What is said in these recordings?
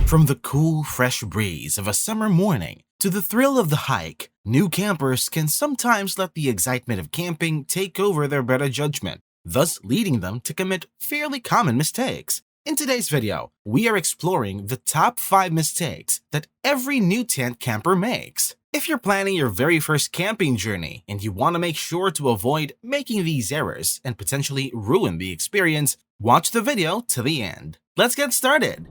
From the cool, fresh breeze of a summer morning to the thrill of the hike, new campers can sometimes let the excitement of camping take over their better judgment, thus leading them to commit fairly common mistakes. In today's video, we are exploring the top 5 mistakes that every new tent camper makes. If you're planning your very first camping journey and you want to make sure to avoid making these errors and potentially ruin the experience, watch the video to the end. Let's get started.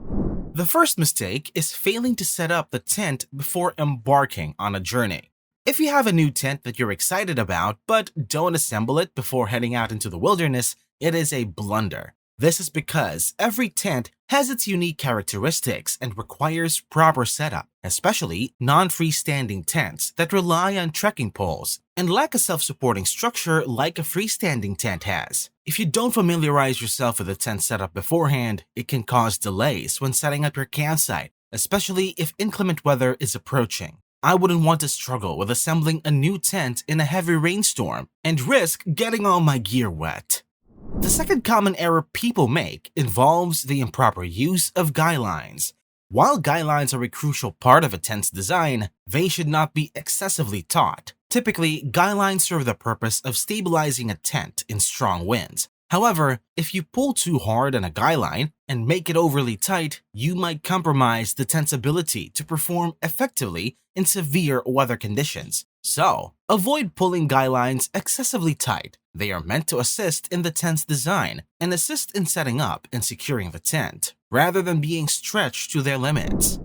The first mistake is failing to set up the tent before embarking on a journey. If you have a new tent that you're excited about but don't assemble it before heading out into the wilderness, it is a blunder. This is because every tent has its unique characteristics and requires proper setup, especially non-freestanding tents that rely on trekking poles and lack a self-supporting structure like a freestanding tent has. If you don't familiarize yourself with the tent setup beforehand, it can cause delays when setting up your campsite, especially if inclement weather is approaching. I wouldn't want to struggle with assembling a new tent in a heavy rainstorm and risk getting all my gear wet. The second common error people make involves the improper use of guidelines. While guidelines are a crucial part of a tent's design, they should not be excessively taut. Typically, guidelines serve the purpose of stabilizing a tent in strong winds. However, if you pull too hard on a guideline and make it overly tight, you might compromise the tent's ability to perform effectively in severe weather conditions. So, avoid pulling guidelines excessively tight. They are meant to assist in the tent's design and assist in setting up and securing the tent, rather than being stretched to their limits.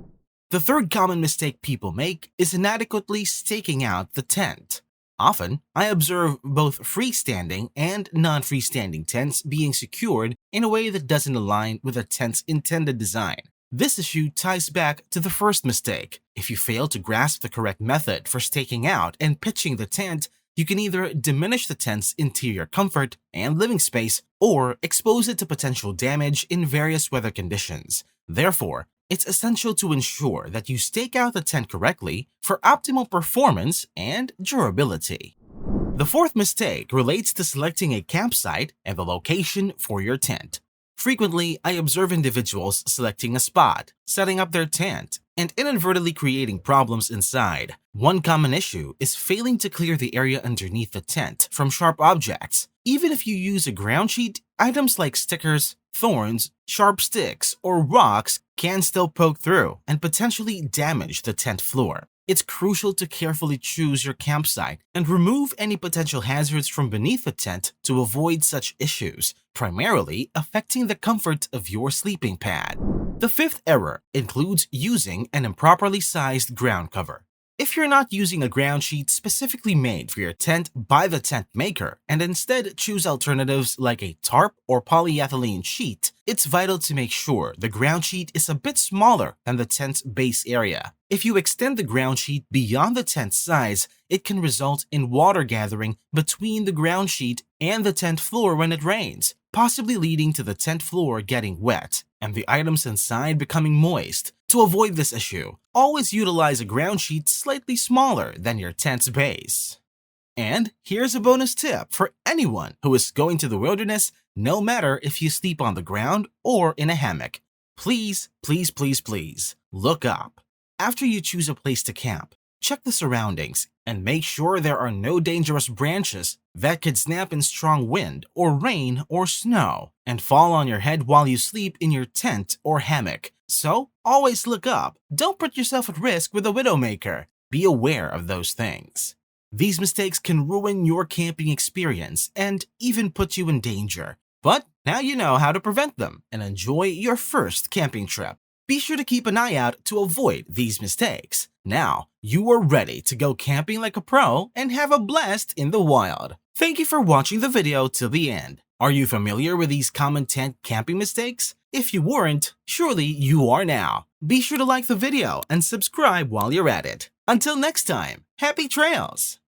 The third common mistake people make is inadequately staking out the tent. Often, I observe both freestanding and non-freestanding tents being secured in a way that doesn't align with a tent's intended design. This issue ties back to the first mistake. If you fail to grasp the correct method for staking out and pitching the tent, you can either diminish the tent's interior comfort and living space or expose it to potential damage in various weather conditions. Therefore, it's essential to ensure that you stake out the tent correctly for optimal performance and durability. The fourth mistake relates to selecting a campsite and the location for your tent. Frequently, I observe individuals selecting a spot, setting up their tent, and inadvertently creating problems inside. One common issue is failing to clear the area underneath the tent from sharp objects. Even if you use a ground sheet, items like stickers, thorns, sharp sticks, or rocks can still poke through and potentially damage the tent floor. It's crucial to carefully choose your campsite and remove any potential hazards from beneath the tent to avoid such issues, primarily affecting the comfort of your sleeping pad. The fifth error includes using an improperly sized ground cover. If you're not using a ground sheet specifically made for your tent by the tent maker and instead choose alternatives like a tarp or polyethylene sheet, it's vital to make sure the ground sheet is a bit smaller than the tent's base area. If you extend the ground sheet beyond the tent's size, it can result in water gathering between the ground sheet and the tent floor when it rains, possibly leading to the tent floor getting wet and the items inside becoming moist. To avoid this issue, always utilize a ground sheet slightly smaller than your tent's base. And here's a bonus tip for anyone who is going to the wilderness, no matter if you sleep on the ground or in a hammock. Please, please, please, please, look up. After you choose a place to camp, check the surroundings and make sure there are no dangerous branches that could snap in strong wind or rain or snow and fall on your head while you sleep in your tent or hammock. So, always look up. Don't put yourself at risk with a widowmaker. Be aware of those things. These mistakes can ruin your camping experience and even put you in danger. But now you know how to prevent them and enjoy your first camping trip. Be sure to keep an eye out to avoid these mistakes. Now, you are ready to go camping like a pro and have a blast in the wild. Thank you for watching the video till the end. Are you familiar with these common tent camping mistakes? If you weren't, surely you are now. Be sure to like the video and subscribe while you're at it. Until next time, happy trails!